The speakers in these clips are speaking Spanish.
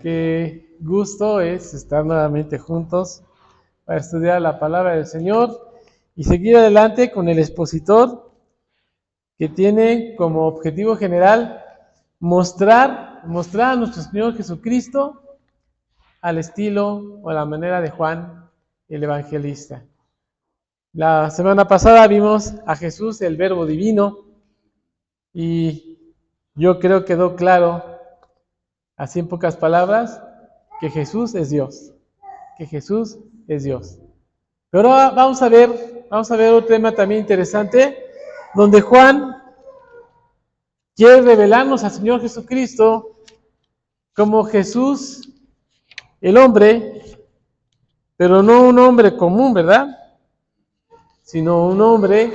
Qué gusto es estar nuevamente juntos para estudiar la palabra del Señor y seguir adelante con el expositor que tiene como objetivo general mostrar a nuestro Señor Jesucristo al estilo o a la manera de Juan el Evangelista. La semana pasada vimos a Jesús, el Verbo Divino, y yo creo que quedó claro, así en pocas palabras, que Jesús es Dios. Que Jesús es Dios. Pero ahora vamos a ver otro tema también interesante, donde Juan quiere revelarnos al Señor Jesucristo como Jesús, el hombre, pero no un hombre común, ¿verdad? Sino un hombre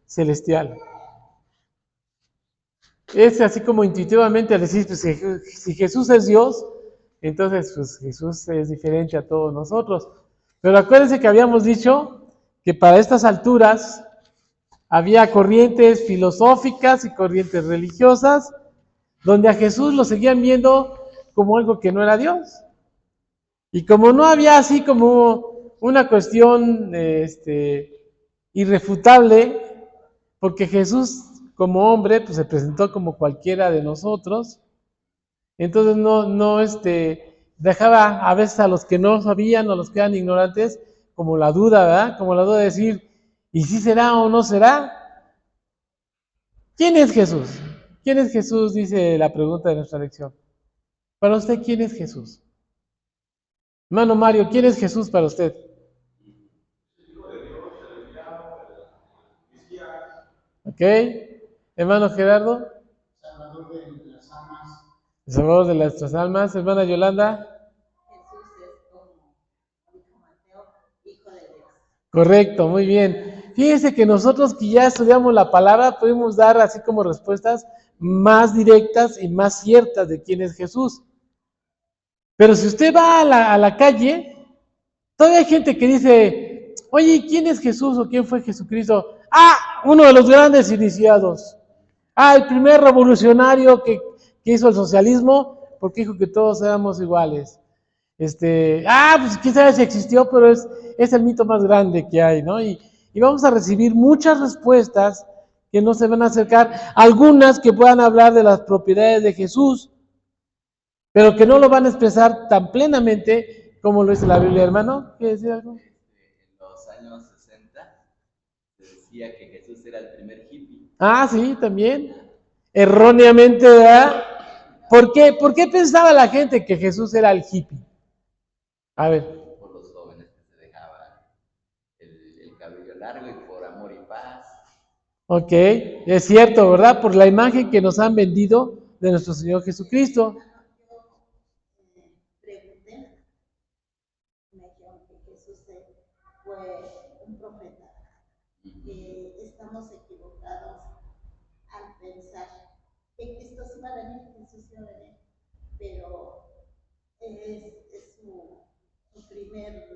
celestial. Es así como intuitivamente al decir, pues, si Jesús es Dios, entonces pues Jesús es diferente a todos nosotros. Pero acuérdense que habíamos dicho que para estas alturas había corrientes filosóficas y corrientes religiosas donde a Jesús lo seguían viendo como algo que no era Dios. Y como no había así como una cuestión irrefutable, porque Jesús como hombre pues se presentó como cualquiera de nosotros, entonces no dejaba a veces a los que no sabían o a los que eran ignorantes como la duda, ¿verdad? Como la duda de decir, ¿y si será o no será? ¿Quién es Jesús? ¿Quién es Jesús? Dice la pregunta de nuestra lección. Para usted, ¿quién es Jesús? Hermano Mario, ¿quién es Jesús para usted? ¿Ok? Hermano Gerardo. Salvador de las almas. El Salvador de nuestras almas. Hermana Yolanda. Jesús es como dijo Mateo, Hijo de Dios. Correcto, muy bien. Fíjense que nosotros que ya estudiamos la palabra podemos dar así como respuestas más directas y más ciertas de quién es Jesús. Pero si usted va a la calle, todavía hay gente que dice, oye, ¿quién es Jesús o quién fue Jesucristo? Ah, uno de los grandes iniciados. Ah, el primer revolucionario que hizo el socialismo porque dijo que todos éramos iguales. Pues quién sabe si existió, pero es el mito más grande que hay, ¿no? Y vamos a recibir muchas respuestas que no se van a acercar, algunas que puedan hablar de las propiedades de Jesús, pero que no lo van a expresar tan plenamente como lo dice la Biblia, hermano. ¿Quiere decir algo? En los años 60 se decía que Jesús era el primer hippie. Ah, sí, también. Erróneamente, ¿verdad? ¿Por qué pensaba la gente que Jesús era el hippie? A ver. Por los jóvenes que se dejaban el cabello largo y por amor y paz. Ok, es cierto, ¿verdad? Por la imagen que nos han vendido de nuestro Señor Jesucristo. Pregunté, me dijeron que Jesús fue un profeta. Estamos equivocados al pensar que Cristo sí va a venir, Jesús sí va a venir, pero es su primer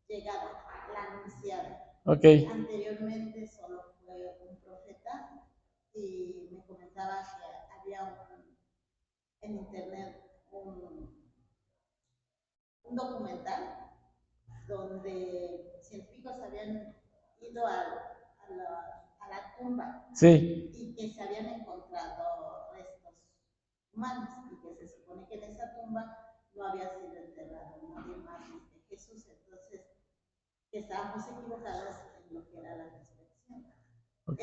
llegada, la anunciada. Ok. Anteriormente solo fue un profeta y me comentaba que había en internet un documental donde científicos habían ido a la tumba, Sí. y que se habían encontrado restos humanos y que se supone que en esa tumba no había sido enterrado nadie más que Jesús, entonces que estábamos equivocados en lo que era la resurrección. Ok.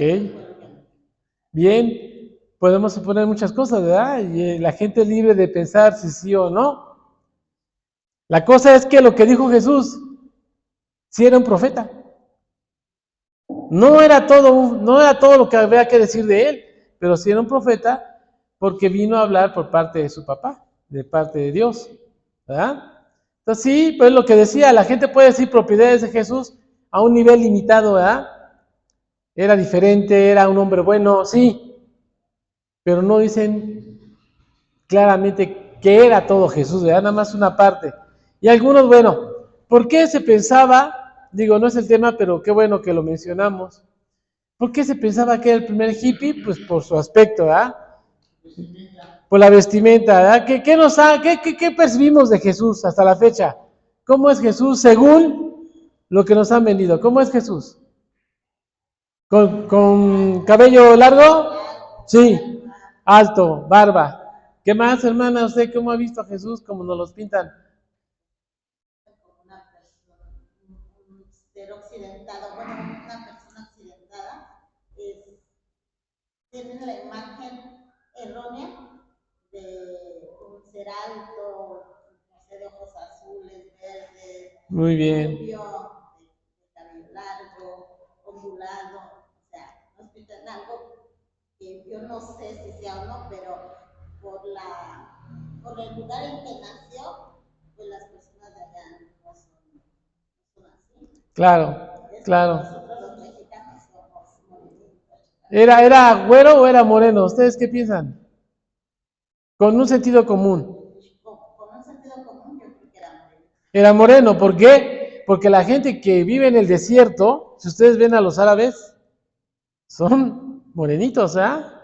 Bien, podemos suponer muchas cosas, ¿verdad? Y la gente es libre de pensar si sí o no. La cosa es que lo que dijo Jesús, sí era un profeta. No era todo lo que había que decir de él, pero sí era un profeta porque vino a hablar por parte de su papá, de parte de Dios, ¿verdad? Entonces sí, pues lo que decía, la gente puede decir propiedades de Jesús a un nivel limitado, ¿verdad? Era diferente, era un hombre bueno, sí, pero no dicen claramente qué era todo Jesús, ¿verdad? Nada más una parte. Y algunos, bueno, ¿por qué se pensaba? Digo, no es el tema, pero qué bueno que lo mencionamos. ¿Por qué se pensaba que era el primer hippie? Pues por su aspecto, ¿verdad? por la vestimenta, ¿verdad? ¿Qué percibimos de Jesús hasta la fecha? ¿Cómo es Jesús según lo que nos han vendido? ¿Cómo es Jesús? ¿Con cabello largo? Sí. Alto, barba. ¿Qué más, hermana? ¿Usted cómo ha visto a Jesús? ¿Cómo nos los pintan? Como una persona, un ser occidentado, bueno, una persona occidentada, tiene la imagen errónea de un ser alto, no sé, de ojos azules, verdes, Muy bien. rubio, de cabello largo, ondulado, o sea, nos pintan algo que yo no sé si sea o no, pero por el lugar en que nació, pues las personas de allá no son así. Claro, claro. Nosotros los mexicanos somos morenitos. ¿Era güero o era moreno? ¿Ustedes qué piensan? Con un sentido común. Con un sentido común, yo creo que era moreno. Era moreno, ¿por qué? Porque la gente que vive en el desierto, si ustedes ven a los árabes, son morenitos, ¿ah?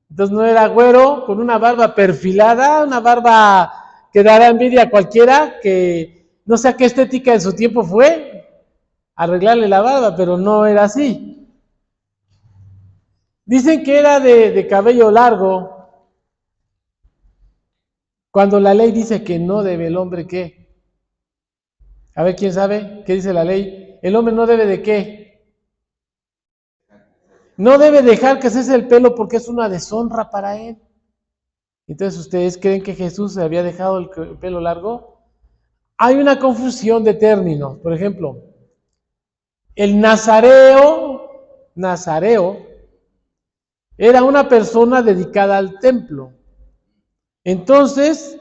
Entonces no era güero, con una barba perfilada, una barba que dará envidia a cualquiera, que no sé qué estética en su tiempo fue, arreglarle la barba, pero no era así. Dicen que era de cabello largo, cuando la ley dice que no debe el hombre, ¿qué? A ver, ¿quién sabe? ¿Qué dice la ley? El hombre no debe de ¿qué? No debe dejar que cese el pelo porque es una deshonra para él. Entonces, ¿ustedes creen que Jesús se había dejado el pelo largo? Hay una confusión de términos. Por ejemplo, el nazareo, era una persona dedicada al templo. Entonces,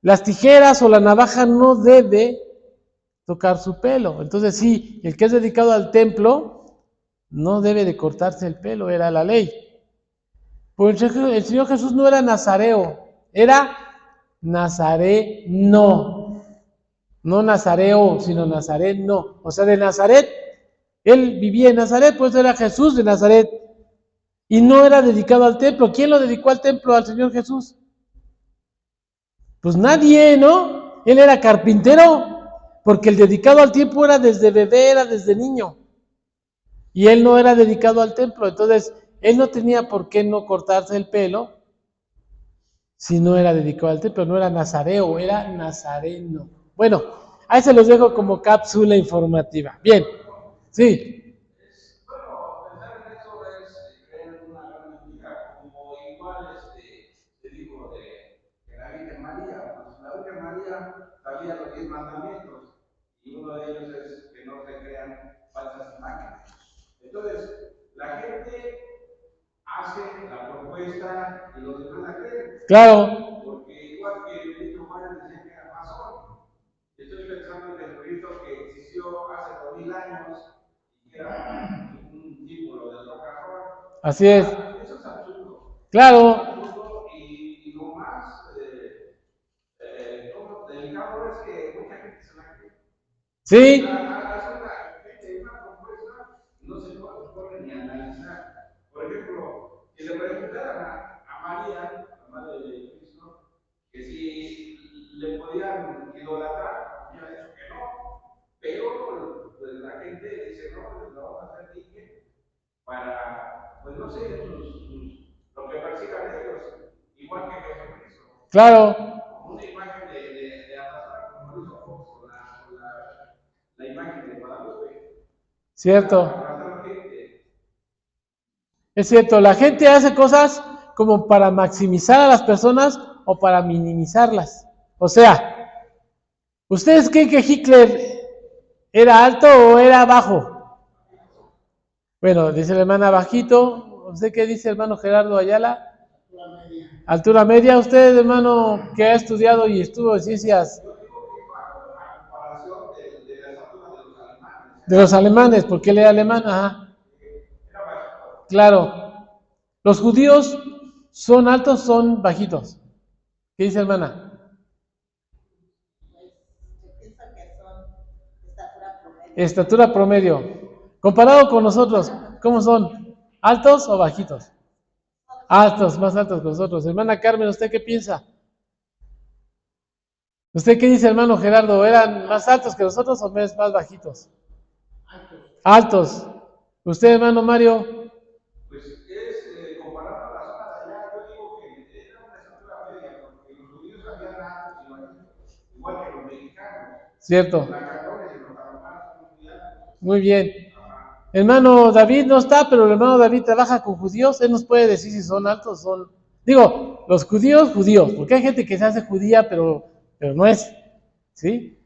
las tijeras o la navaja no debe tocar su pelo. Entonces, sí, el que es dedicado al templo no debe de cortarse el pelo, era la ley. Pues el Señor Jesús no era nazareo, era nazareno. No nazareo, sino nazareno. O sea, de Nazaret. Él vivía en Nazaret, pues era Jesús de Nazaret. Y no era dedicado al templo. ¿Quién lo dedicó al templo al Señor Jesús? Pues nadie, ¿no? Él era carpintero, porque el dedicado al templo era desde bebé, era desde niño. Y él no era dedicado al templo. Entonces, él no tenía por qué no cortarse el pelo si no era dedicado al templo. No era nazareo, era nazareno. Bueno, ahí se los dejo como cápsula informativa. Bien, sí. Bueno, pensar en eso es creer en una gran mentira, como igual se dijo de la Virgen María. Pues la Virgen María sabía los 10 mandamientos y uno de ellos es que no se crean falsas imágenes. Entonces, la gente hace la propuesta y los demás la creen. Claro. Porque igual que Benito Juárez decía que era masón, estoy pensando en Jesucristo que existió hace 2000 años y que era un símbolo del rock and roll. Así es. Eso es absurdo. Claro. Es absurdo y lo más delicado es que mucha gente se la cree. Sí. Hace una propuesta y no se puede ni analizar. Por ejemplo, si le preguntaran a María, la madre de Cristo, que si le podían idolatrar, había dicho que no, pero pues, la gente dice, no, pues lo vamos a hacer dique para, pues no sé, lo que persigan ellos, igual que Jesucristo. Claro. Una imagen de Abraham, como lo hizo Fox con la imagen de Guadalupe. Cierto. Es cierto, la gente hace cosas como para maximizar a las personas o para minimizarlas. O sea, ¿ustedes creen que Hitler era alto o era bajo? Bueno, dice la hermana bajito. ¿Usted qué dice, hermano Gerardo Ayala? Altura media. Usted, hermano, que ha estudiado y estuvo en ciencias de los alemanes, porque él era alemán. Ajá. Claro. ¿Los judíos son altos o son bajitos? ¿Qué dice, hermana? Yo pienso que son estatura promedio. Estatura promedio. Comparado con nosotros, ¿cómo son? ¿Altos o bajitos? Son Altos, más altos que nosotros. Hermana Carmen, ¿usted qué piensa? ¿Usted qué dice, hermano Gerardo? ¿Eran más altos que nosotros o más bajitos? Altos. ¿Usted, hermano Mario? Pues es, comparando la zona de allá, yo digo que era una estatura media, porque los judíos habían altos y bajitos, igual que los mexicanos. Cierto. Los nacarones y los taromanos son muy altos. Muy bien. Hermano David no está, pero el hermano David trabaja con judíos. Él nos puede decir si son altos o son... Digo, los judíos, porque hay gente que se hace judía, pero no es. ¿Sí?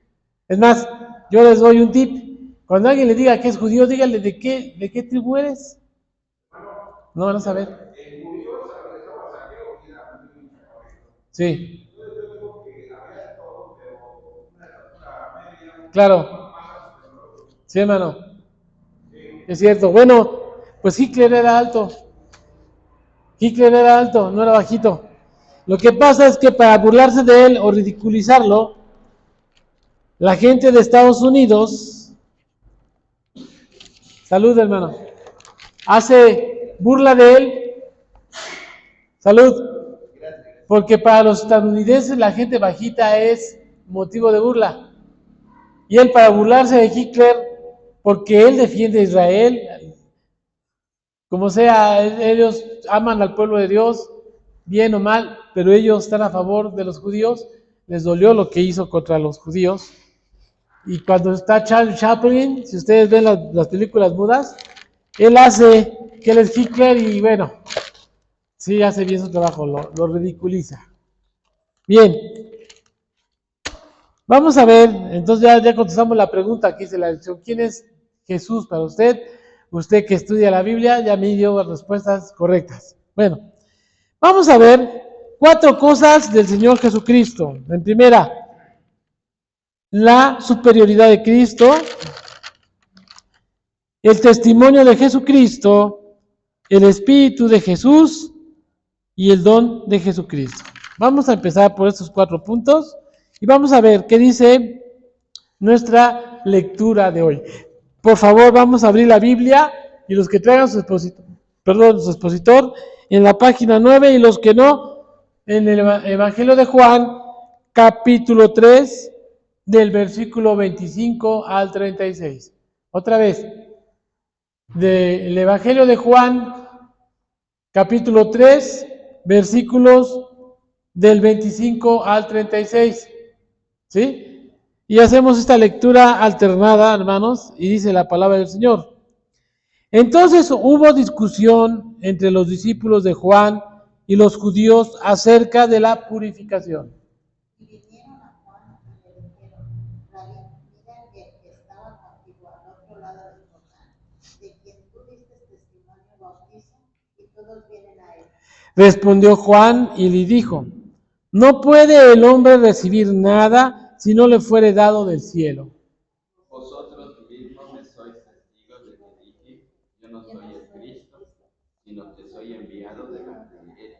Es más, yo les doy un tip. Cuando alguien le diga que es judío, dígale de qué tribu eres. No van a saber. En judíos estaba Saqueo, que era muy favorito. Sí, Entonces yo digo que había de todo, pero una estatura media, claro. más alto que nosotros. Sí, hermano. Es cierto. Bueno, pues Hitler era alto. Hitler era alto, no era bajito. Lo que pasa es que para burlarse de él o ridiculizarlo, la gente de Estados Unidos, salud hermano, hace burla de él, salud, porque para los estadounidenses la gente bajita es motivo de burla. Y él para burlarse de Hitler, porque él defiende a Israel, como sea, ellos aman al pueblo de Dios, bien o mal, pero ellos están a favor de los judíos, les dolió lo que hizo contra los judíos. Y cuando está Charles Chaplin, si ustedes ven las películas mudas, él hace que él es Hitler y bueno, sí hace bien su trabajo, lo ridiculiza. Bien, vamos a ver, entonces ya contestamos la pregunta que hice la lección. ¿Quién es Jesús para usted? Usted que estudia la Biblia ya me dio las respuestas correctas. Bueno, vamos a ver 4 cosas del Señor Jesucristo. En primera, la superioridad de Cristo, el testimonio de Jesucristo, el Espíritu de Jesús y el don de Jesucristo. Vamos a empezar por estos 4 puntos y vamos a ver qué dice nuestra lectura de hoy. Por favor, vamos a abrir la Biblia y los que traigan su expositor en la página 9 y los que no, en el Evangelio de Juan, capítulo 3, del versículo 25 al 36. Otra vez, del Evangelio de Juan, capítulo 3, versículos del 25 al 36. ¿Sí? Y hacemos esta lectura alternada, hermanos, y dice la palabra del Señor. Entonces hubo discusión entre los discípulos de Juan y los judíos acerca de la purificación. Y vinieron a Juan y le dijeron: Rabí, mira que estaba contigo al otro lado del Jordán, de quien tú diste testimonio bautizo, y todos vienen a él. Respondió Juan y le dijo: no puede el hombre recibir nada si no le fuere dado del cielo. Vosotros mismos me sois testigos de que dije: yo no soy el Cristo, sino que soy enviado delante de él.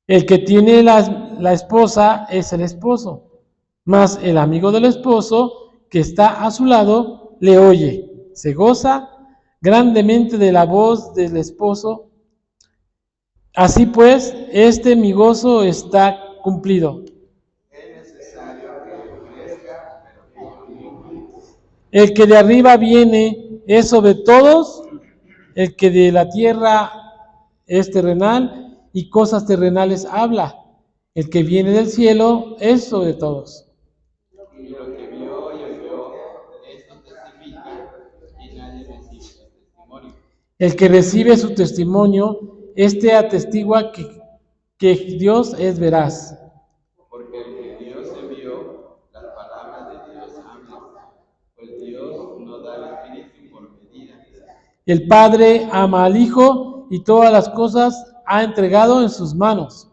El que tiene la esposa es el esposo, mas el amigo del esposo que está a su lado le oye, se goza grandemente de la voz del esposo. Así pues, mi gozo está cumplido. Es necesario que yo crezca, pero que yo mengue. El que de arriba viene es sobre todos, el que de la tierra es terrenal y cosas terrenales habla. El que viene del cielo es sobre todos. Y lo que vio y oyó, esto testifica, y nadie recibe su testimonio. El que recibe su testimonio, atestigua que Dios es veraz. Porque el que Dios envió, las palabras de Dios habla, pues Dios no da el Espíritu por medida. El Padre ama al Hijo y todas las cosas ha entregado en sus manos.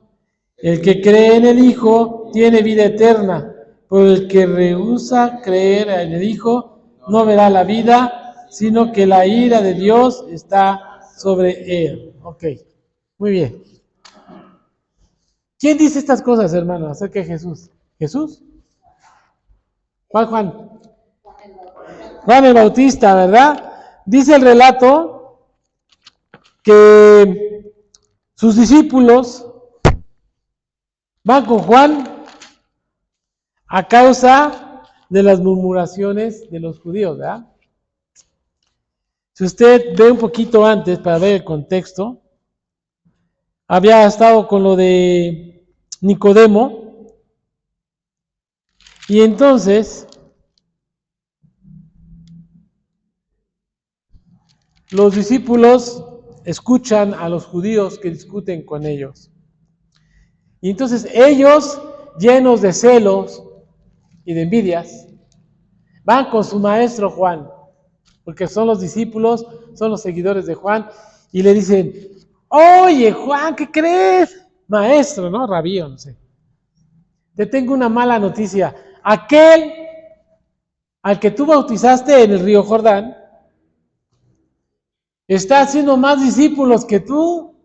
El que cree en el Hijo tiene vida eterna, pero el que rehúsa creer en el Hijo no verá la vida, sino que la ira de Dios está sobre él. Ok, muy bien. ¿Quién dice estas cosas, hermano, acerca de Jesús? ¿Jesús? Juan. Juan el Bautista, ¿verdad? Dice el relato que sus discípulos van con Juan a causa de las murmuraciones de los judíos, ¿verdad? Si usted ve un poquito antes para ver el contexto, había estado con lo de Nicodemo, y entonces los discípulos escuchan a los judíos que discuten con ellos. Y entonces ellos, llenos de celos y de envidias, van con su maestro Juan, porque son los discípulos, son los seguidores de Juan, y le dicen: oye Juan, ¿qué crees? Maestro, ¿no? Rabí, no sé. Te tengo una mala noticia. Aquel al que tú bautizaste en el río Jordán está haciendo más discípulos que tú.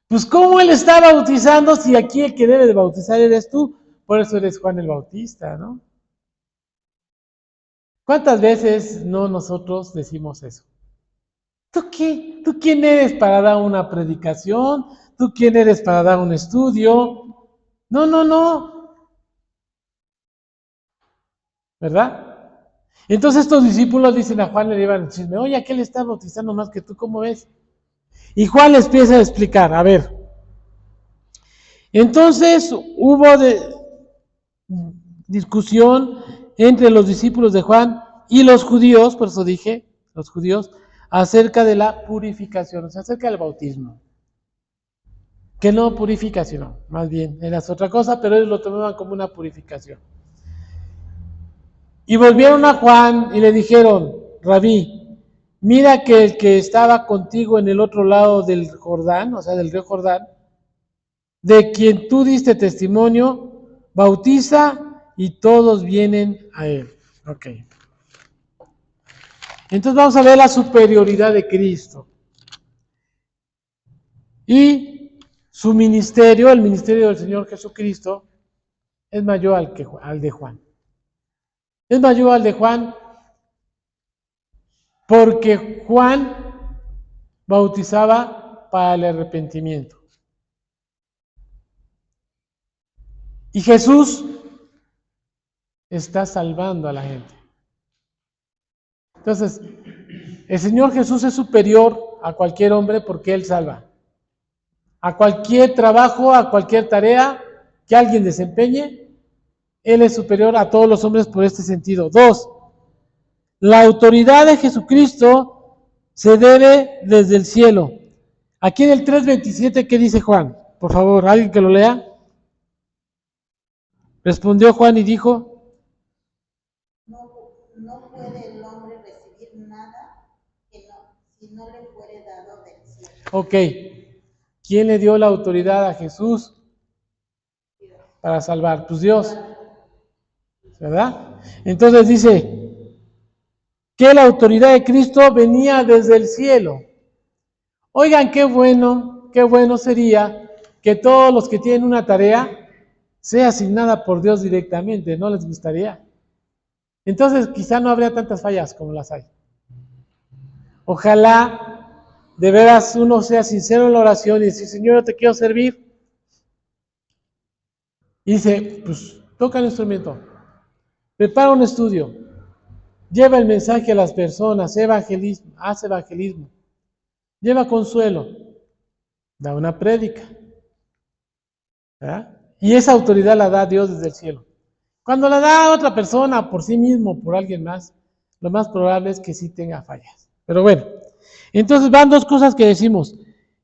Pues ¿cómo él está bautizando si aquí el que debe de bautizar eres tú? Por eso eres Juan el Bautista, ¿no? ¿Cuántas veces no nosotros decimos eso? ¿Tú qué? ¿Tú quién eres para dar una predicación? ¿Tú quién eres para dar un estudio? No, no, no. ¿Verdad? Entonces estos discípulos dicen a Juan, le llevan el chisme: oye, aquel está bautizando más que tú, ¿cómo ves? Y Juan les empieza a explicar: a ver, entonces hubo discusión entre los discípulos de Juan y los judíos, por eso dije, los judíos, acerca de la purificación, o sea, acerca del bautismo. Que no purificación, más bien, era otra cosa, pero ellos lo tomaban como una purificación. Y volvieron a Juan y le dijeron: Rabí, mira que el que estaba contigo en el otro lado del Jordán, o sea, del río Jordán, de quien tú diste testimonio, bautiza y todos vienen a él. Ok. Entonces vamos a ver la superioridad de Cristo. Y su ministerio, el ministerio del Señor Jesucristo, es mayor al de Juan. Es mayor al de Juan porque Juan bautizaba para el arrepentimiento. Y Jesús está salvando a la gente. Entonces, el Señor Jesús es superior a cualquier hombre porque Él salva. A cualquier trabajo, a cualquier tarea que alguien desempeñe, Él es superior a todos los hombres por este sentido. 2. La autoridad de Jesucristo se debe desde el cielo. Aquí en el 3:27, ¿qué dice Juan? Por favor, alguien que lo lea. Respondió Juan y dijo: no puede el hombre recibir nada si no le fuere dado del cielo. Ok, ¿quién le dio la autoridad a Jesús para salvar? Pues Dios, ¿verdad? Entonces dice que la autoridad de Cristo venía desde el cielo. Oigan, qué bueno sería que todos los que tienen una tarea sea asignada por Dios directamente, ¿no les gustaría? Entonces quizá no habría tantas fallas como las hay. Ojalá de veras uno sea sincero en la oración y decir: Señor, yo te quiero servir. Y dice: pues toca el instrumento, prepara un estudio, lleva el mensaje a las personas, hace evangelismo, lleva consuelo, da una prédica, ¿verdad? Y esa autoridad la da Dios desde el cielo. Cuando la da a otra persona, por sí mismo, por alguien más, lo más probable es que sí tenga fallas. Pero bueno, entonces van dos cosas que decimos.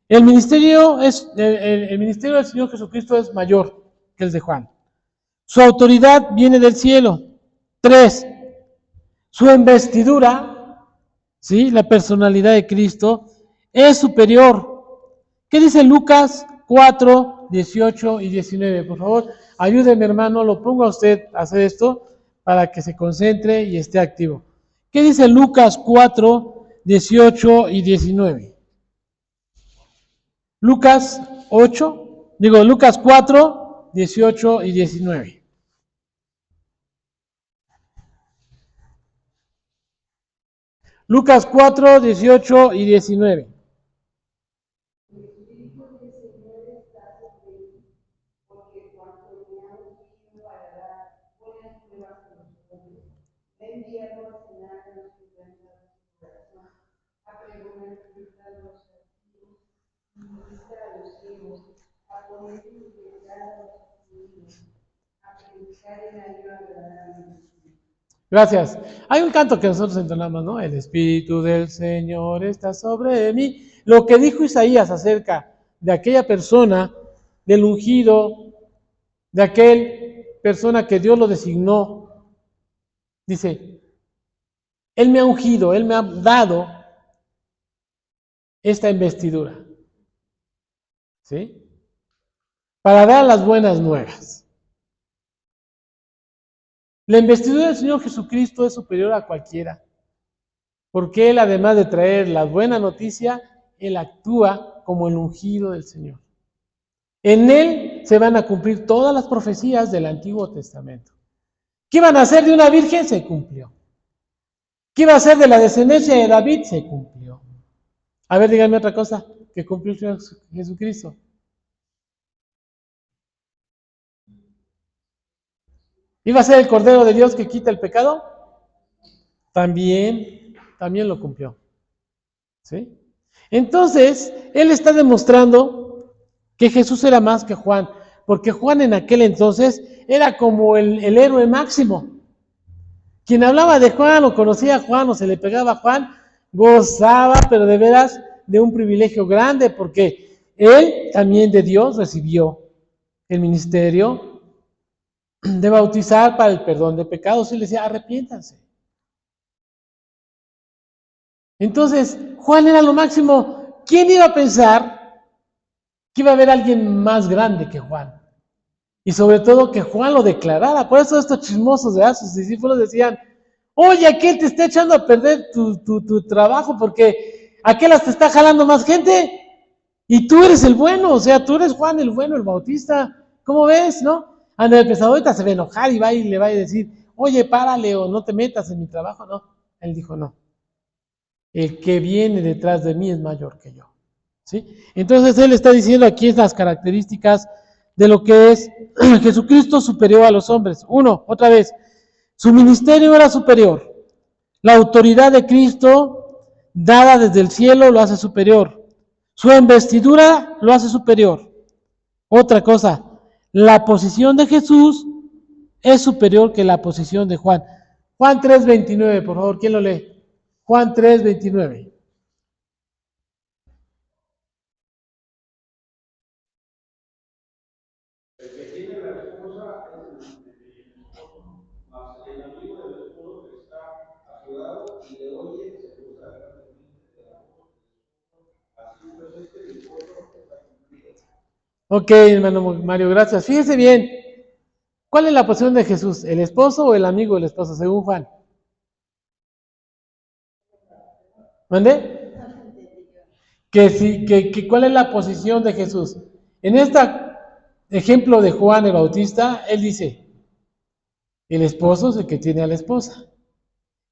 El ministerio del Señor Jesucristo es mayor que el de Juan. Su autoridad viene del cielo. 3. Su investidura, ¿sí? La personalidad de Cristo es superior. ¿Qué dice Lucas 4, 18 y 19? Por favor, ayúdeme, hermano, lo pongo a usted a hacer esto para que se concentre y esté activo. ¿Qué dice Lucas 4, 18 y 19? Lucas 4, 18 y 19. Lucas 4, 18 y 19. Gracias. Hay un canto que nosotros entonamos, ¿no? El Espíritu del Señor está sobre mí. Lo que dijo Isaías acerca de aquella persona, del ungido, de aquel persona que Dios lo designó, dice, Él me ha ungido, Él me ha dado esta investidura, ¿sí? Para dar las buenas nuevas. La investidura del Señor Jesucristo es superior a cualquiera, porque Él, además de traer la buena noticia, Él actúa como el ungido del Señor. En Él se van a cumplir todas las profecías del Antiguo Testamento. ¿Qué iban a hacer de una virgen? Se cumplió. ¿Qué iba a hacer de la descendencia de David? Se cumplió. A ver, díganme otra cosa que cumplió el Señor Jesucristo. ¿Iba a ser el Cordero de Dios que quita el pecado? También lo cumplió. ¿Sí? Entonces, Él está demostrando que Jesús era más que Juan, porque Juan en aquel entonces era como el héroe máximo. Quien hablaba de Juan o conocía a Juan o se le pegaba a Juan, gozaba, pero de veras, de un privilegio grande, porque él también de Dios recibió el ministerio de bautizar para el perdón de pecados. Y le decía, arrepiéntanse. Entonces, Juan era lo máximo. ¿Quién iba a pensar que iba a haber alguien más grande que Juan? Y sobre todo que Juan lo declarara. Por eso estos chismosos de sus discípulos decían, oye, aquel te está echando a perder tu trabajo porque aquel hasta está jalando más gente y tú eres el bueno, o sea, tú eres Juan el bueno, el bautista. ¿Cómo ves, no? Anda, el pesado ahorita se va a enojar y le va a decir, oye, párale o no te metas en mi trabajo. No, él dijo, no. El que viene detrás de mí es mayor que yo. ¿Sí? Entonces él está diciendo aquí las características de lo que es Jesucristo superior a los hombres. Uno, otra vez, su ministerio era superior. La autoridad de Cristo dada desde el cielo lo hace superior. Su investidura lo hace superior. Otra cosa, la posición de Jesús es superior que la posición de Juan. Juan 3:29, por favor, ¿quién lo lee? Juan 3:29. El que tiene la esposa es el esposo, mas el amigo del esposo que está a su lado y le oye se goza grandemente de la voz del esposo. Así pues, el esposo está cumplido. Ok, hermano Mario, gracias. Fíjese bien, ¿cuál es la posición de Jesús? ¿El esposo o el amigo del esposo, según Juan? ¿Mande? ¿Cuál es la posición de Jesús? En este ejemplo de Juan el Bautista, él dice, el esposo es el que tiene a la esposa.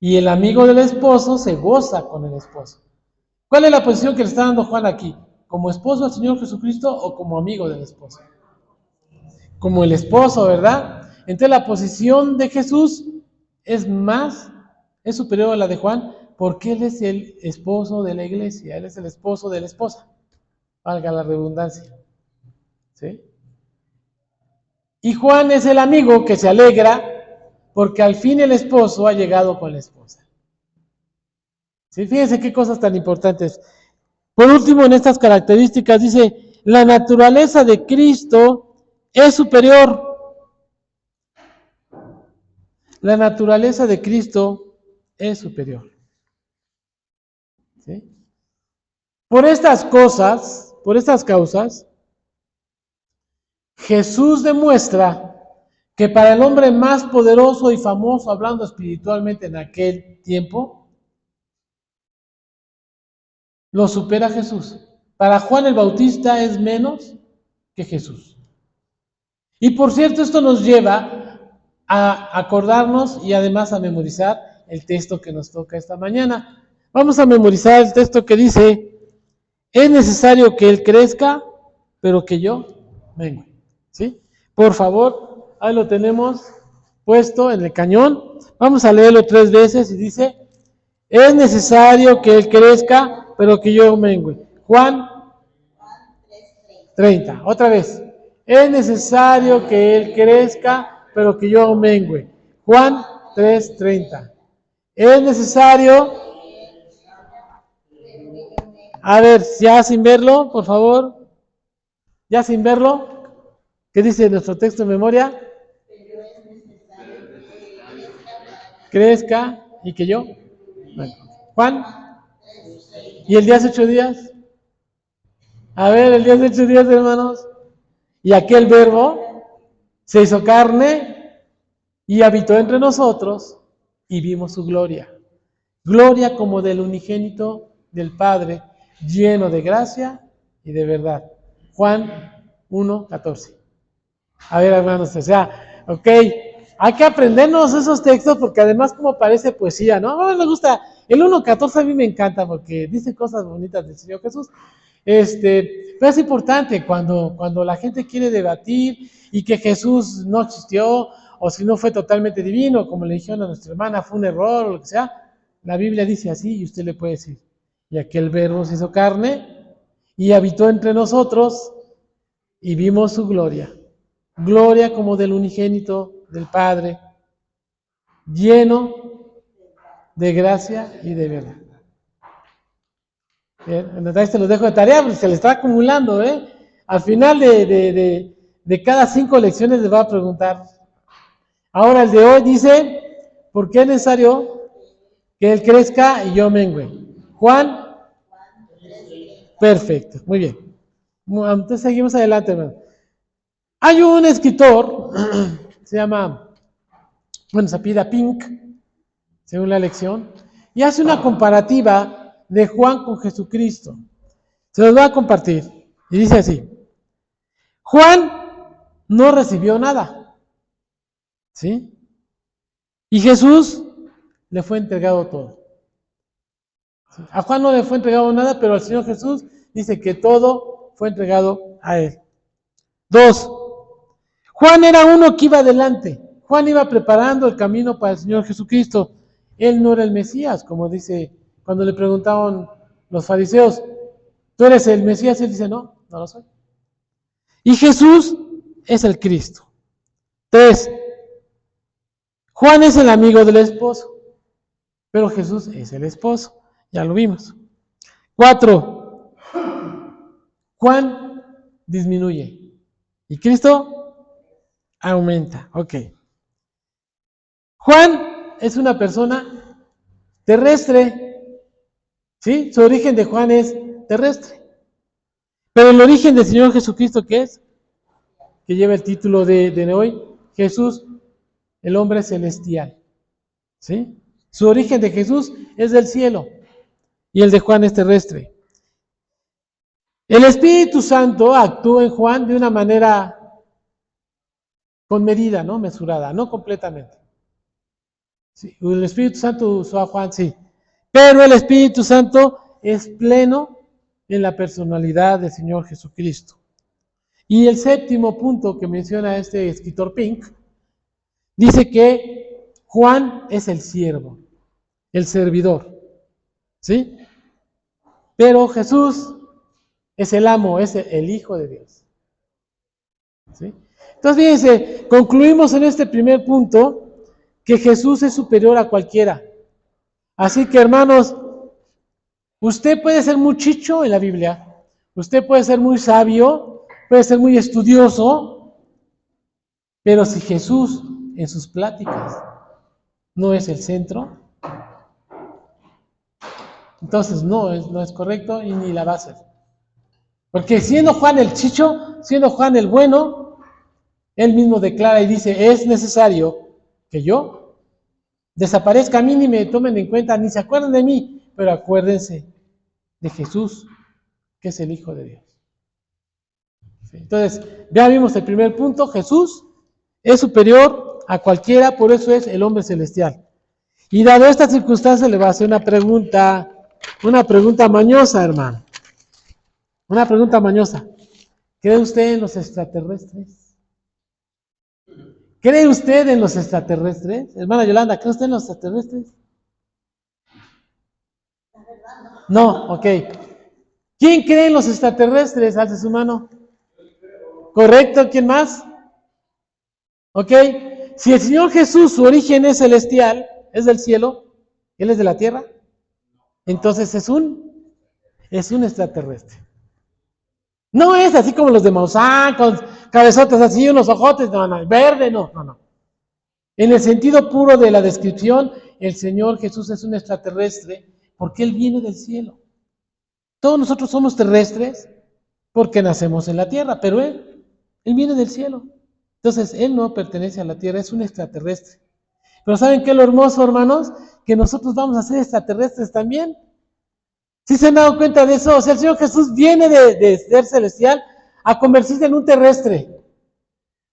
Y el amigo del esposo se goza con el esposo. ¿Cuál es la posición que le está dando Juan aquí? ¿Como esposo al Señor Jesucristo o como amigo del esposo? Como el esposo, ¿verdad? Entonces la posición de Jesús es superior a la de Juan, porque él es el esposo de la iglesia, él es el esposo de la esposa, valga la redundancia. ¿Sí? Y Juan es el amigo que se alegra porque al fin el esposo ha llegado con la esposa. ¿Sí? Fíjense qué cosas tan importantes. Por último, en estas características dice, la naturaleza de Cristo es superior. La naturaleza de Cristo es superior. ¿Sí? Por estas causas, Jesús demuestra que para el hombre más poderoso y famoso, hablando espiritualmente en aquel tiempo, lo supera Jesús. Para Juan el Bautista es menos que Jesús. Y por cierto, esto nos lleva a acordarnos y además a memorizar el texto que nos toca esta mañana. Vamos a memorizar el texto que dice, es necesario que Él crezca, pero que yo mengue. ¿Sí? Por favor, ahí lo tenemos puesto en el cañón. Vamos a leerlo 3 veces y dice, es necesario que Él crezca, pero que yo mengue. Juan 30. Otra vez. Es necesario que Él crezca, pero que yo mengüe. Juan 3:30. Es necesario, a ver, ya sin verlo, por favor, ya sin verlo, ¿qué dice nuestro texto de memoria? Crezca y que yo. Bueno, Juan, ¿y el día hace 8 días? A ver, el día hace 8 días, hermanos. Y aquel verbo se hizo carne y habitó entre nosotros y vimos su gloria. Gloria como del unigénito del Padre, lleno de gracia y de verdad. Juan 1:14. A ver, hermanos, o sea, ok, hay que aprendernos esos textos porque además como parece poesía, ¿no? A mí me gusta, el 1:14 a mí me encanta porque dice cosas bonitas del Señor Jesús. Pero es importante cuando la gente quiere debatir y que Jesús no existió o si no fue totalmente divino, como le dijeron a nuestra hermana, fue un error o lo que sea, la Biblia dice así y usted le puede decir, y aquel verbo se hizo carne y habitó entre nosotros y vimos su gloria. Gloria como del unigénito del Padre, lleno de gracia y de verdad. Bien, entonces te los dejo de tarea, porque se le está acumulando, ¿eh? Al final de cada 5 lecciones les va a preguntar. Ahora el de hoy dice, ¿por qué es necesario que Él crezca y yo mengüe? Juan, perfecto, muy bien. Entonces seguimos adelante, hermano. Hay un escritor, se llama, se apellida Pink, según la lección, y hace una comparativa de Juan con Jesucristo. Se los voy a compartir. Y dice así: Juan no recibió nada, ¿sí? Y Jesús le fue entregado todo. ¿Sí? A Juan no le fue entregado nada, pero al Señor Jesús dice que todo fue entregado a Él. 2. Juan era uno que iba adelante. Juan iba preparando el camino para el Señor Jesucristo. Él no era el Mesías, como dice cuando le preguntaban los fariseos, ¿tú eres el Mesías? Él dice, no lo soy. Y Jesús es el Cristo. 3. Juan es el amigo del esposo, pero Jesús es el esposo. Ya lo vimos. 4. Juan disminuye y Cristo aumenta. Ok. Juan es una persona terrestre. ¿Sí? Su origen de Juan es terrestre. Pero el origen del Señor Jesucristo, ¿qué es? Que lleva el título de hoy, Jesús, el hombre celestial. ¿Sí? Su origen de Jesús es del cielo y el de Juan es terrestre. El Espíritu Santo actúa en Juan de una manera con medida, ¿no? Mesurada, no completamente. Sí, el Espíritu Santo usó a Juan, sí. Pero el Espíritu Santo es pleno en la personalidad del Señor Jesucristo. Y el 7º punto que menciona este escritor Pink, dice que Juan es el siervo, el servidor, ¿sí? Pero Jesús es el amo, es el Hijo de Dios, ¿sí? Entonces, fíjense, concluimos en este primer punto que Jesús es superior a cualquiera. Así que, hermanos, usted puede ser muy chicho en la Biblia, usted puede ser muy sabio, puede ser muy estudioso, pero si Jesús en sus pláticas no es el centro, entonces no es correcto y ni la va a ser. Porque siendo Juan el chicho, siendo Juan el bueno, él mismo declara y dice, es necesario que yo desaparezca, a mí ni me tomen en cuenta, ni se acuerden de mí, pero acuérdense de Jesús, que es el Hijo de Dios. ¿Sí? Entonces, ya vimos el primer punto, Jesús es superior a cualquiera, por eso es el hombre celestial. Y dado esta circunstancia, le va a hacer una pregunta mañosa, hermano. Una pregunta mañosa. ¿Cree usted en los extraterrestres? ¿Cree usted en los extraterrestres? Hermana Yolanda, ¿cree usted en los extraterrestres? No, ok. ¿Quién cree en los extraterrestres? Alce su mano. ¿Correcto? ¿Quién más? Ok. si el Señor Jesús, su origen es celestial, es del cielo, Él es de la tierra, entonces es un extraterrestre. No es así como los de Maussan, con cabezotes así, unos ojotes, no, verde, no. En el sentido puro de la descripción, el Señor Jesús es un extraterrestre porque Él viene del cielo. Todos nosotros somos terrestres porque nacemos en la tierra, pero Él viene del cielo. Entonces, Él no pertenece a la tierra, es un extraterrestre. Pero ¿saben qué es lo hermoso, hermanos? Que nosotros vamos a ser extraterrestres también. ¿Sí se han dado cuenta de eso? O sea, el Señor Jesús viene de ser celestial a convertirse en un terrestre,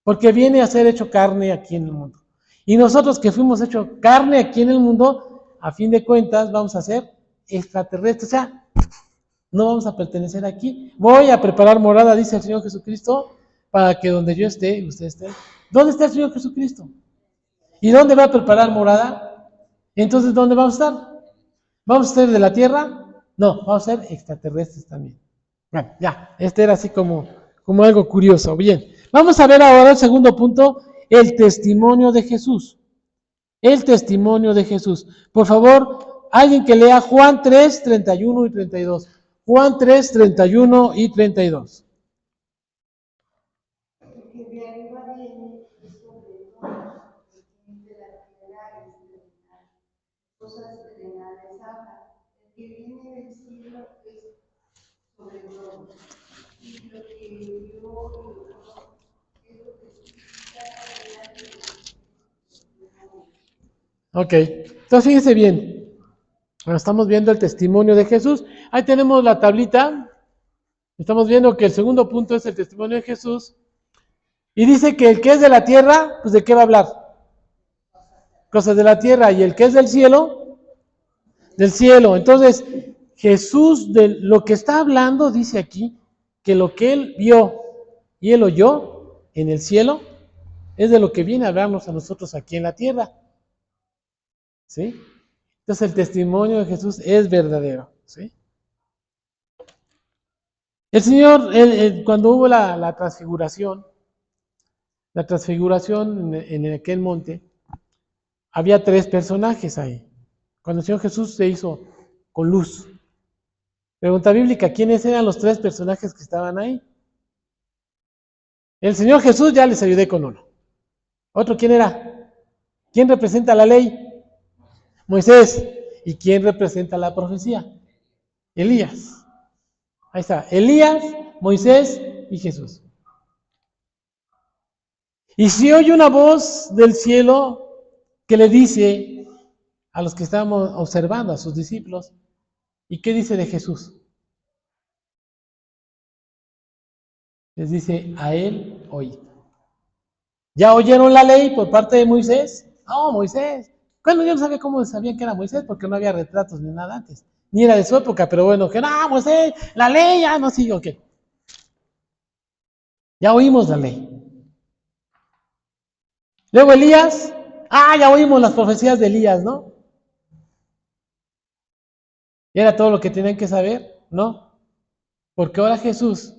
porque viene a ser hecho carne aquí en el mundo. Y nosotros que fuimos hechos carne aquí en el mundo, a fin de cuentas vamos a ser extraterrestres, o sea, no vamos a pertenecer aquí. Voy a preparar morada, dice el Señor Jesucristo, para que donde yo esté, usted esté. ¿Dónde está el Señor Jesucristo? ¿Y dónde va a preparar morada? Entonces, ¿dónde vamos a estar? ¿Vamos a ser de la tierra? No, vamos a ser extraterrestres también. Bueno, ya, este era así como algo curioso. Bien, vamos a ver ahora el segundo punto, el testimonio de Jesús. El testimonio de Jesús. Por favor, alguien que lea Juan 3, 31 y 32. Juan 3, 31 y 32. Porque de arriba viene y sobre todo el que de la tierra es terrenal. Cosas terrenales habla. El que viene del cielo es sobre todo. Y lo que yo es lo que significa adelante. Ok, entonces fíjense bien. Bueno, estamos viendo el testimonio de Jesús. Ahí tenemos la tablita. Estamos viendo que el segundo punto es el testimonio de Jesús. Y dice que el que es de la tierra, pues ¿de qué va a hablar? Cosas de la tierra. Y el que es del cielo, del cielo. Entonces, Jesús, de lo que está hablando, dice aquí, que lo que él vio y él oyó en el cielo, es de lo que viene a hablarnos a nosotros aquí en la tierra. ¿Sí? Entonces el testimonio de Jesús es verdadero. ¿Sí? El Señor, cuando hubo la transfiguración en aquel monte, había 3 personajes ahí. Cuando el Señor Jesús se hizo con luz. Pregunta bíblica, ¿quiénes eran los 3 personajes que estaban ahí? El Señor Jesús, ya les ayudé con uno. ¿Otro quién era? ¿Quién representa la ley? Moisés. ¿Y quién representa la profecía? Elías. Ahí está, Elías, Moisés y Jesús. Y si oye una voz del cielo que le dice a los que estábamos observando, a sus discípulos, ¿y qué dice de Jesús? Les dice, a él oíd. ¿Ya oyeron la ley por parte de Moisés? No, Moisés. Bueno, yo no sabía cómo sabían que era Moisés porque no había retratos ni nada antes. Ni era de su época, pero bueno, que no, Moisés, la ley ya no sigue, ok. Ya oímos la ley. Luego Elías, ya oímos las profecías de Elías, ¿no? ¿Y era todo lo que tenían que saber? No, porque ahora Jesús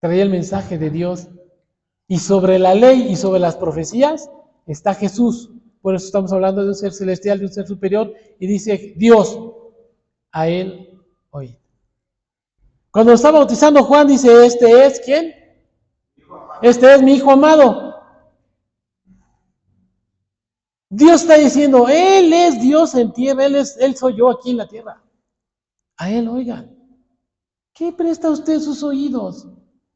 traía el mensaje de Dios y sobre la ley y sobre las profecías está Jesús. Por eso estamos hablando de un ser celestial, de un ser superior, y dice Dios, a él oíd. Cuando está bautizando Juan dice, ¿este es quién? Este es mi hijo amado. Dios está diciendo, Él es Dios en tierra, Él soy yo aquí en la tierra. A Él, oigan, ¿qué presta usted sus oídos?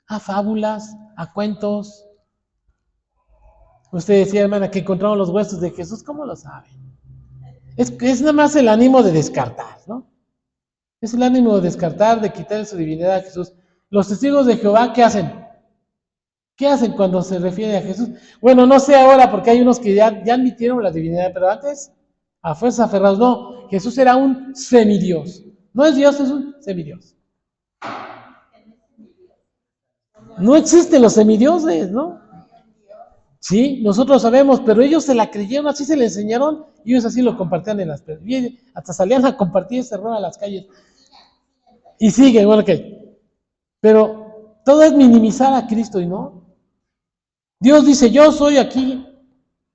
¿A fábulas? ¿A cuentos? Usted decía, hermana, que encontramos los huesos de Jesús, ¿cómo lo saben? Es nada más el ánimo de descartar, ¿no? Es el ánimo de descartar, de quitarle su divinidad a Jesús. Los testigos de Jehová, ¿qué hacen? ¿Qué hacen cuando se refiere a Jesús? Bueno, no sé ahora porque hay unos que ya admitieron la divinidad, pero antes, a fuerza aferrados, no. Jesús era un semidios. No es Dios, es un semidios. No existen los semidioses, ¿no? Sí, nosotros sabemos, pero ellos se la creyeron, así se le enseñaron, y ellos así lo compartían en las... Hasta salían a compartir ese error a las calles. Y siguen, bueno, ok. Pero todo es minimizar a Cristo y no. Dios dice, yo soy aquí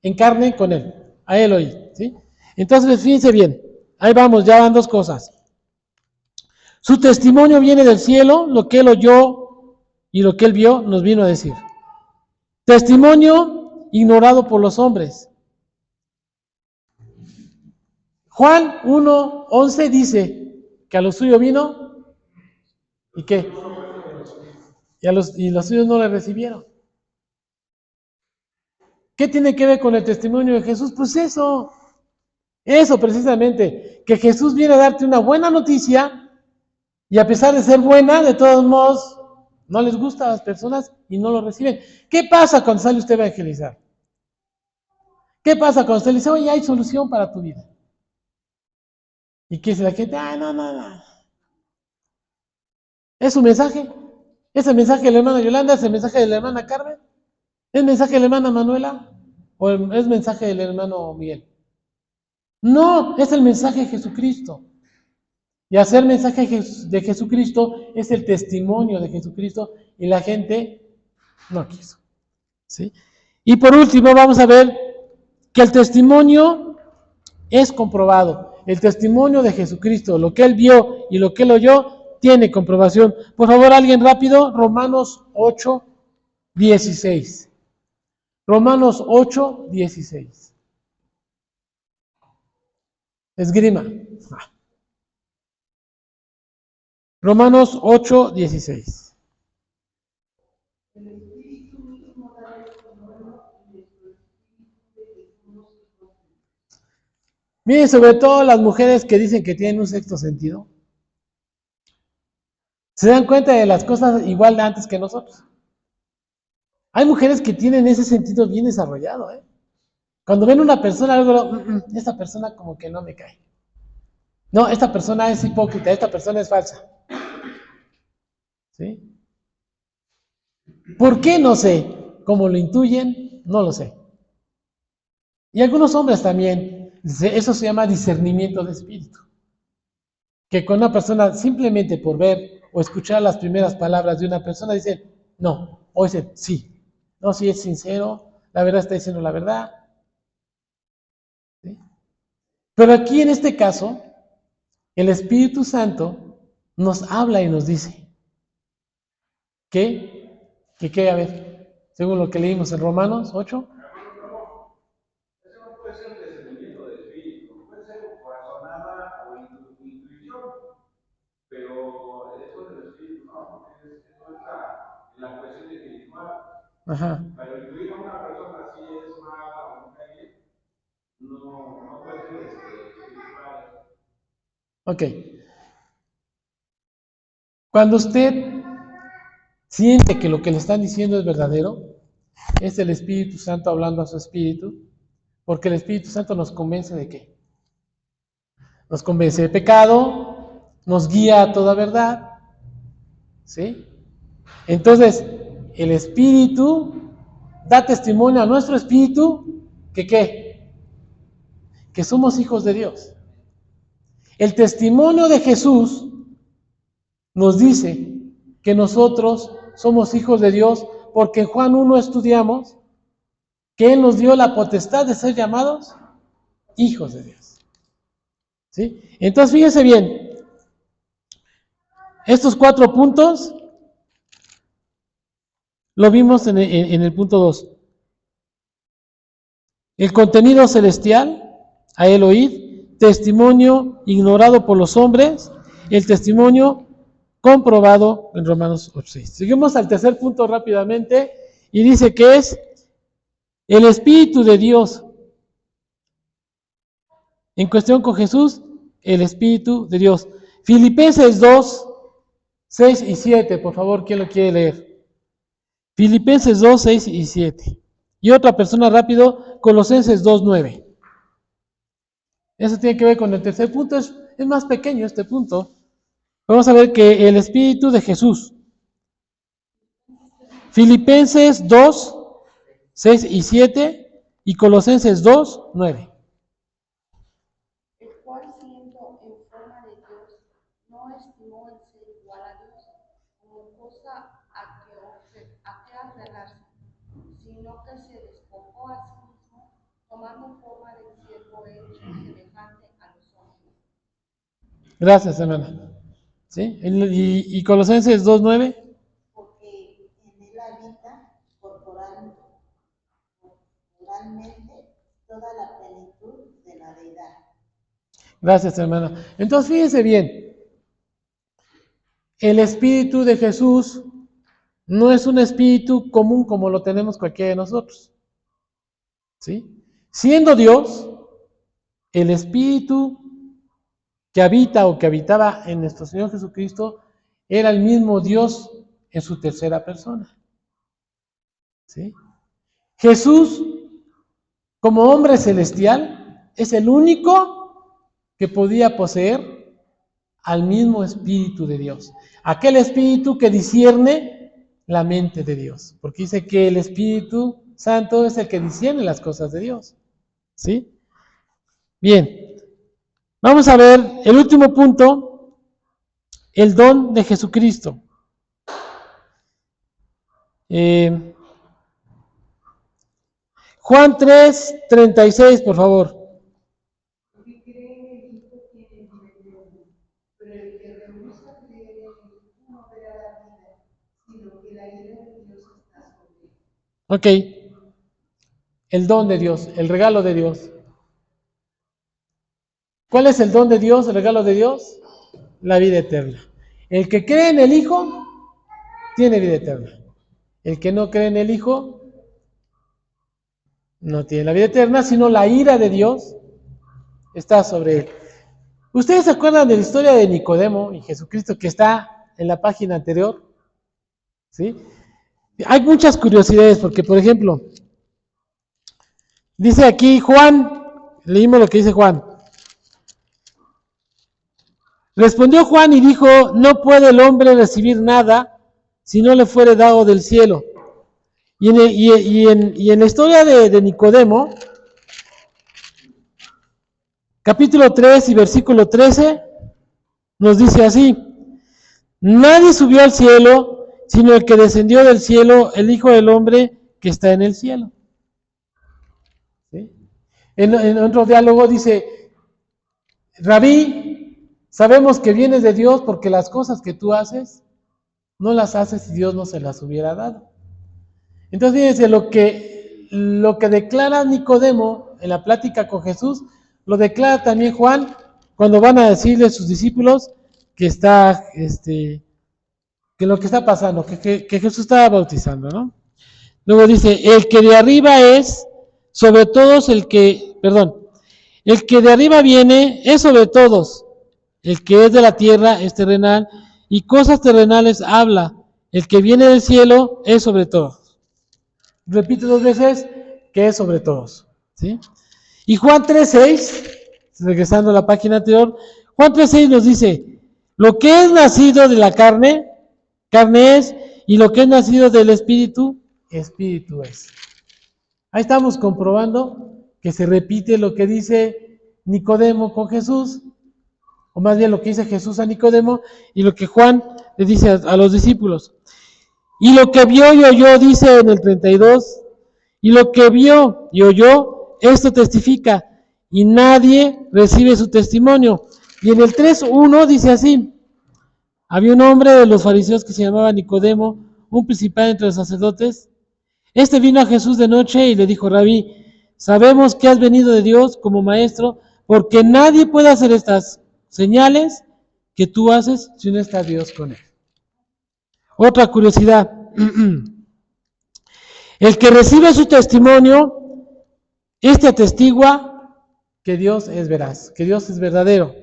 en carne con él. A él oí, ¿sí? Entonces, fíjense bien. Ahí vamos, ya van dos cosas. Su testimonio viene del cielo, lo que él oyó y lo que él vio nos vino a decir. Testimonio ignorado por los hombres. Juan 1:11 dice que a lo suyo vino y qué, y los suyos no le recibieron. ¿Qué tiene que ver con el testimonio de Jesús? Pues eso precisamente, que Jesús viene a darte una buena noticia y a pesar de ser buena, de todos modos, no les gusta a las personas y no lo reciben. ¿Qué pasa cuando sale usted a evangelizar? ¿Qué pasa cuando usted le dice, oye, hay solución para tu vida? ¿Y qué dice la gente? Ah, no. ¿Es su mensaje? ¿Es el mensaje de la hermana Yolanda? ¿Es el mensaje de la hermana Carmen? ¿Es el mensaje de la hermana Manuela? ¿O es el mensaje del hermano Miguel? No, es el mensaje de Jesucristo. Y hacer mensaje de Jesucristo es el testimonio de Jesucristo y la gente no quiso. ¿Sí? Y por último vamos a ver que el testimonio es comprobado. El testimonio de Jesucristo, lo que él vio y lo que él oyó, tiene comprobación. Por favor, alguien rápido, Romanos 8:16. Romanos 8:16. Esgrima. Romanos 8:16. Miren, sobre todo las mujeres que dicen que tienen un sexto sentido, se dan cuenta de las cosas igual de antes que nosotros. Hay mujeres que tienen ese sentido bien desarrollado, ¿eh? Cuando ven una persona, luego, esta persona como que no me cae. No, esta persona es hipócrita, esta persona es falsa. ¿Sí? ¿Por qué? No sé. ¿Cómo lo intuyen? No lo sé. Y algunos hombres también, eso se llama discernimiento de espíritu. Que con una persona, simplemente por ver o escuchar las primeras palabras de una persona, dicen, no, o dicen, sí. No, si es sincero, la verdad está diciendo la verdad. ¿Sí? Pero aquí en este caso, el Espíritu Santo nos habla y nos dice que, a ver, según lo que leímos en Romanos 8. Ese no puede ser discernimiento de espíritu, puede ser corazonada o intuición, pero eso del espíritu no, porque eso está en la cuestión espiritual. Ajá. Para intuir a una persona si es mala o no cae, no puede ser espiritual. Ok. Cuando usted siente que lo que le están diciendo es verdadero, es el Espíritu Santo hablando a su espíritu, porque el Espíritu Santo nos convence de qué. Nos convence de pecado, nos guía a toda verdad, ¿sí? Entonces, el Espíritu da testimonio a nuestro espíritu que ¿qué? Que somos hijos de Dios. El testimonio de Jesús nos dice que nosotros somos hijos de Dios porque en Juan 1 estudiamos que Él nos dio la potestad de ser llamados hijos de Dios. ¿Sí? Entonces, fíjense bien, estos 4 puntos lo vimos en el punto 2. El contenido celestial, a él oír, testimonio ignorado por los hombres, el testimonio comprobado en Romanos 8:6. Seguimos al tercer punto rápidamente y dice que es el Espíritu de Dios. En cuestión con Jesús, el Espíritu de Dios. Filipenses 2:6 y 7, por favor, ¿quién lo quiere leer? Filipenses 2:6 y 7. Y otra persona rápido, Colosenses 2:9. Eso tiene que ver con el tercer punto, es más pequeño este punto. Vamos a ver que el Espíritu de Jesús. Filipenses 2:6 y 7 y Colosenses 2:9. El cual siendo en forma de Dios, no estimó el ser igual a Dios como cosa a que aferrarse, sino que se despojó a sí mismo, tomando forma de siervo hecho semejante a los hombres. Gracias, hermana. ¿Sí? Y Colosenses 2:9. Porque en él habita corporalmente toda la plenitud de la deidad. Gracias, hermana. Entonces, fíjense bien. El Espíritu de Jesús no es un espíritu común como lo tenemos cualquiera de nosotros. ¿Sí? Siendo Dios, el Espíritu que habita o que habitaba en nuestro Señor Jesucristo era el mismo Dios en su tercera persona. ¿Sí? Jesús, como hombre celestial, es el único que podía poseer al mismo Espíritu de Dios. Aquel Espíritu que discierne la mente de Dios. Porque dice que el Espíritu Santo es el que discierne las cosas de Dios. ¿Sí? Bien. Vamos a ver el último punto, el don de Jesucristo. Juan 3:36, por favor. El que cree en el Hijo tiene vida eterna, pero el que rehúsa creer en el Hijo no verá la vida, sino que la ira de Dios está sobre él. Ok. El don de Dios, el regalo de Dios. ¿Cuál es el don de Dios, el regalo de Dios? La vida eterna. El que cree en el Hijo tiene vida eterna. El que no cree en el Hijo no tiene la vida eterna, sino la ira de Dios está sobre él. ¿Ustedes se acuerdan de la historia de Nicodemo y Jesucristo que está en la página anterior? ¿Sí? Hay muchas curiosidades porque, por ejemplo, dice aquí Juan, leímos lo que dice Juan. Respondió Juan y dijo, no puede el hombre recibir nada si no le fuere dado del cielo. Y en la historia de Nicodemo, capítulo 3 y versículo 13, nos dice así, nadie subió al cielo, sino el que descendió del cielo, el Hijo del Hombre que está en el cielo. ¿Sí? En otro diálogo dice, Rabí, sabemos que vienes de Dios porque las cosas que tú haces, no las haces si Dios no se las hubiera dado. Entonces fíjense, lo que declara Nicodemo en la plática con Jesús, lo declara también Juan cuando van a decirle a sus discípulos que está, que lo que está pasando, que Jesús estaba bautizando, ¿no? Luego dice, el que de arriba es sobre todos el que de arriba viene es sobre todos, el que es de la tierra es terrenal y cosas terrenales habla, el que viene del cielo es sobre todos. Repito 2 veces que es sobre todos, ¿sí? Y Juan 3:6, regresando a la página anterior, Juan 3:6 nos dice, lo que es nacido de la carne, carne es, y lo que es nacido del espíritu, espíritu es. Ahí estamos comprobando que se repite lo que dice Nicodemo con Jesús, o más bien lo que dice Jesús a Nicodemo y lo que Juan le dice a los discípulos. Y lo que vio y oyó, dice en el 32, y lo que vio y oyó, esto testifica, y nadie recibe su testimonio. Y en el 3:1 dice así, había un hombre de los fariseos que se llamaba Nicodemo, un principal entre los sacerdotes. Este vino a Jesús de noche y le dijo, Rabí, sabemos que has venido de Dios como maestro, porque nadie puede hacer estas señales que tú haces si no está Dios con él. Otra curiosidad, el que recibe su testimonio, este atestigua que Dios es veraz, que Dios es verdadero.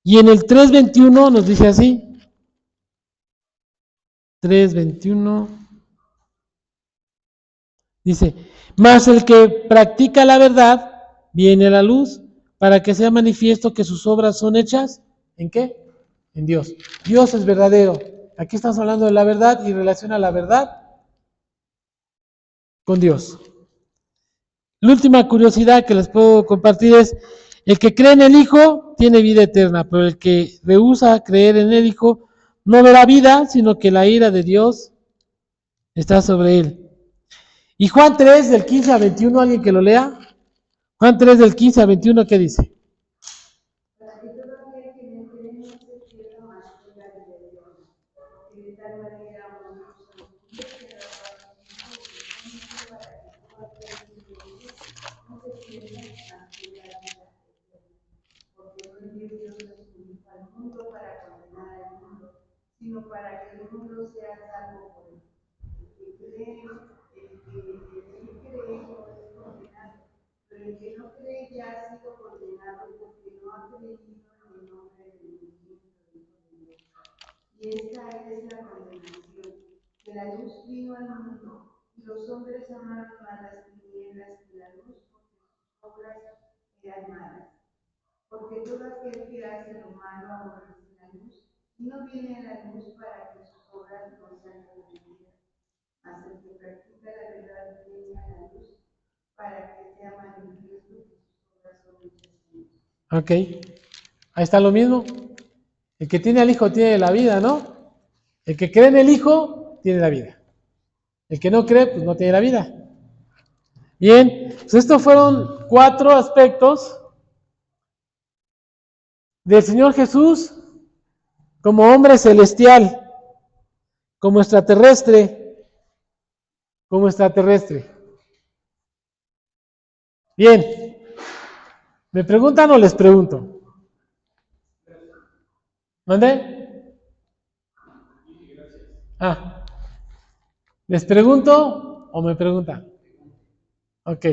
Y en el 3:21 nos dice así, 3:21, dice, mas el que practica la verdad viene a la luz para que sea manifiesto que sus obras son hechas, ¿en qué? En Dios. Dios es verdadero. Aquí estamos hablando de la verdad y relaciona la verdad con Dios. La última curiosidad que les puedo compartir es, el que cree en el Hijo tiene vida eterna, pero el que rehúsa creer en el Hijo no verá vida, sino que la ira de Dios está sobre él. Y Juan 3, del 15 a 21, ¿alguien que lo lea? Juan 3 del 15 al 21, ¿qué dice? Para que todo aquel que en él cree no se pierda, mas tenga vida eterna. Porque de tal manera amó Dios a los hombres que ha dado a su Hijo para que todo aquel que cree no se pierda, mas tenga vida eterna. Porque no envió Dios a su Hijo al mundo para condenar al mundo, sino para que el mundo sea salvo por él. El que cree no es condenado, pero el que no cree ya ha sido condenado porque no ha creído en el nombre del unigénito Hijo de Dios. Y esta es la condenación, que la luz vino al mundo, y los hombres amaron más las tinieblas que la luz, porque sus obras eran malas. Porque todo aquel que hace lo malo aborrece la luz, y no viene a la luz para que sus obras no sean reprendidas. Mas el que practica la verdad viene a la luz, para que sea manifiesto que sus obras son hechas en Dios. Ok, ahí está lo mismo. El que tiene al Hijo tiene la vida, ¿no? El que cree en el Hijo tiene la vida. El que no cree, pues no tiene la vida. Bien, pues estos fueron 4 aspectos del Señor Jesús como hombre celestial, como extraterrestre, Bien, ¿me preguntan o les pregunto? ¿Mande? ¿Les pregunto o me preguntan? Ok.